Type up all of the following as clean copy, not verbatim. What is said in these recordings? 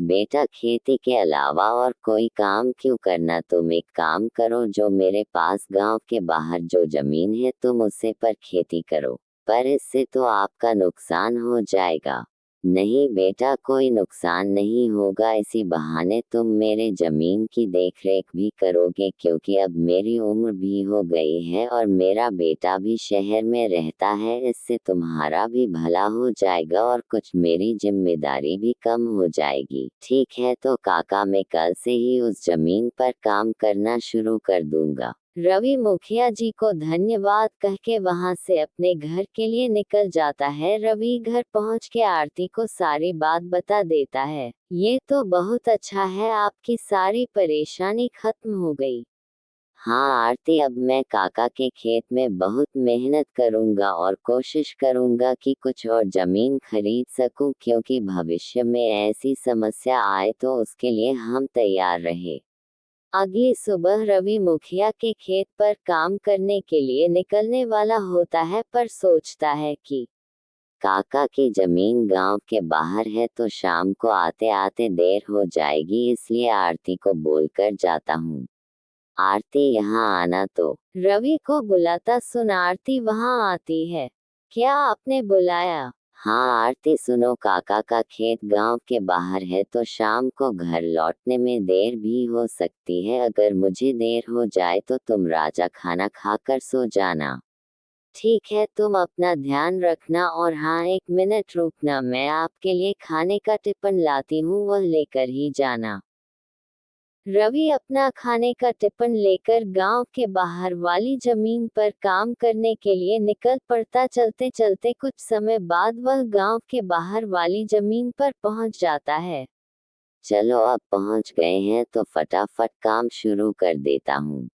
बेटा खेती के अलावा और कोई काम क्यों करना, तुम एक काम करो, जो मेरे पास गांव के बाहर जो जमीन है तुम उसे पर खेती करो। पर इससे तो आपका नुकसान हो जाएगा। नहीं बेटा, कोई नुकसान नहीं होगा, इसी बहाने तुम मेरे जमीन की देखरेख भी करोगे, क्योंकि अब मेरी उम्र भी हो गई है और मेरा बेटा भी शहर में रहता है। इससे तुम्हारा भी भला हो जाएगा और कुछ मेरी जिम्मेदारी भी कम हो जाएगी। ठीक है तो काका, मैं कल से ही उस जमीन पर काम करना शुरू कर दूंगा। रवि मुखिया जी को धन्यवाद कहके वहां से अपने घर के लिए निकल जाता है। रवि घर पहुंच के आरती को सारी बात बता देता है। ये तो बहुत अच्छा है, आपकी सारी परेशानी खत्म हो गई। हाँ आरती, अब मैं काका के खेत में बहुत मेहनत करूंगा और कोशिश करूंगा कि कुछ और जमीन खरीद सकूं, क्योंकि भविष्य में ऐसी समस्या आए तो उसके लिए हम तैयार रहे। अगली सुबह रवि मुखिया के खेत पर काम करने के लिए निकलने वाला होता है, पर सोचता है कि काका की जमीन गांव के बाहर है तो शाम को आते आते देर हो जाएगी, इसलिए आरती को बोलकर जाता हूँ। आरती यहाँ आना, तो रवि को बुलाता सुन आरती वहाँ आती है। क्या आपने बुलाया? हाँ आरती, सुनो, काका का खेत गांव के बाहर है तो शाम को घर लौटने में देर भी हो सकती है। अगर मुझे देर हो जाए तो तुम राजा खाना खाकर सो जाना। ठीक है, तुम अपना ध्यान रखना, और हाँ 1 मिनट रुकना, मैं आपके लिए खाने का टिफिन लाती हूँ, वह लेकर ही जाना। रवि अपना खाने का टिफिन लेकर गांव के बाहर वाली जमीन पर काम करने के लिए निकल पड़ता। चलते चलते कुछ समय बाद वह गांव के बाहर वाली जमीन पर पहुंच जाता है। चलो अब पहुंच गए हैं तो फटाफट काम शुरू कर देता हूँ।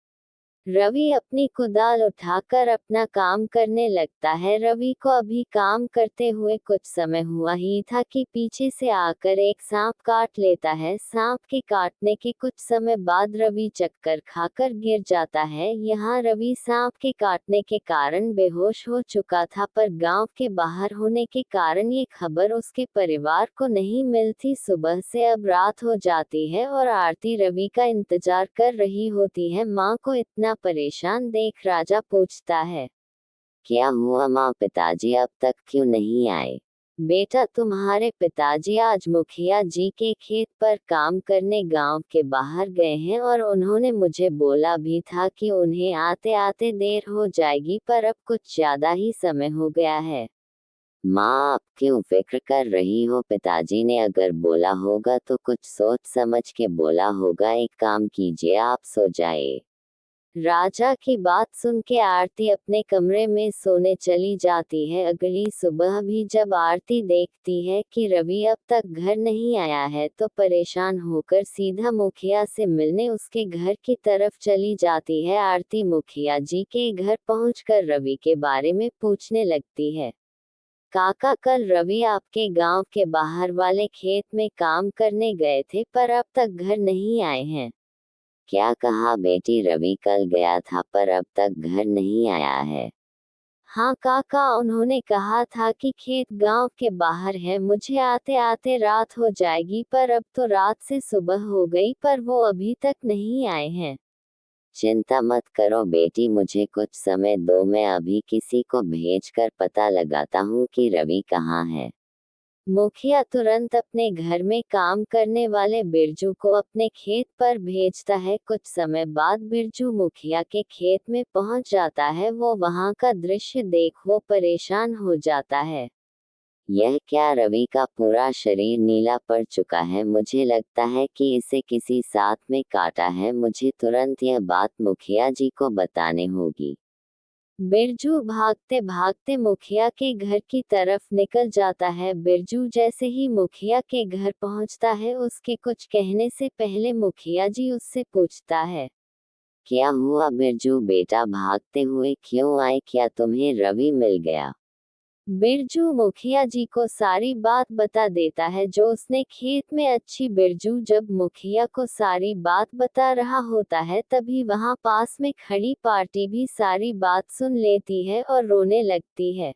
रवि अपनी कुदाल उठाकर अपना काम करने लगता है। रवि को अभी काम करते हुए कुछ समय हुआ ही था कि पीछे से आकर एक सांप काट लेता है। सांप के काटने के कुछ समय बाद रवि चक्कर खाकर गिर जाता है। यहाँ रवि सांप के काटने के कारण बेहोश हो चुका था, पर गांव के बाहर होने के कारण ये खबर उसके परिवार को नहीं मिलती। सुबह से अब रात हो जाती है और आरती रवि का इंतजार कर रही होती है। माँ को इतना परेशान देख राजा पूछता है, क्या हुआ माँ, पिताजी अब तक क्यों नहीं आए? बेटा, तुम्हारे पिताजी आज मुखिया जी के खेत पर काम करने गांव के बाहर गए हैं और उन्होंने मुझे बोला भी था कि उन्हें आते आते देर हो जाएगी, पर अब कुछ ज्यादा ही समय हो गया है। माँ, आप क्यों फिक्र कर रही हो? पिताजी ने अगर बोला होगा तो कुछ सोच समझ के बोला होगा। एक काम कीजिए, आप सो जाइए। राजा की बात सुन के आरती अपने कमरे में सोने चली जाती है। अगली सुबह भी जब आरती देखती है कि रवि अब तक घर नहीं आया है तो परेशान होकर सीधा मुखिया से मिलने उसके घर की तरफ चली जाती है। आरती मुखिया जी के घर पहुंचकर रवि के बारे में पूछने लगती है। काका, कल रवि आपके गांव के बाहर वाले खेत में काम करने गए थे, पर अब तक घर नहीं आए हैं। क्या कहा बेटी? रवि कल गया था पर अब तक घर नहीं आया है। हाँ काका, उन्होंने कहा था कि खेत गांव के बाहर है, मुझे आते आते रात हो जाएगी, पर अब तो रात से सुबह हो गई, पर वो अभी तक नहीं आए हैं। चिंता मत करो बेटी, मुझे कुछ समय दो, मैं अभी किसी को भेजकर पता लगाता हूँ कि रवि कहाँ है। मुखिया तुरंत अपने घर में काम करने वाले बिरजू को अपने खेत पर भेजता है। कुछ समय बाद बिरजू मुखिया के खेत में पहुंच जाता है। वो वहां का दृश्य देख वो परेशान हो जाता है। यह क्या, रवि का पूरा शरीर नीला पड़ चुका है, मुझे लगता है कि इसे किसी सांप में काटा है। मुझे तुरंत यह बात मुखिया जी को बतानी होगी। बिरजू भागते भागते मुखिया के घर की तरफ निकल जाता है। बिरजू जैसे ही मुखिया के घर पहुंचता है, उसके कुछ कहने से पहले मुखिया जी उससे पूछता है, क्या हुआ बिरजू बेटा, भागते हुए क्यों आए? क्या तुम्हें रवि मिल गया? बिरजू मुखिया जी को सारी बात बता देता है जो उसने खेत में। अच्छी बिरजू जब मुखिया को सारी बात बता रहा होता है, तभी वहां पास में खड़ी पार्टी भी सारी बात सुन लेती है और रोने लगती है।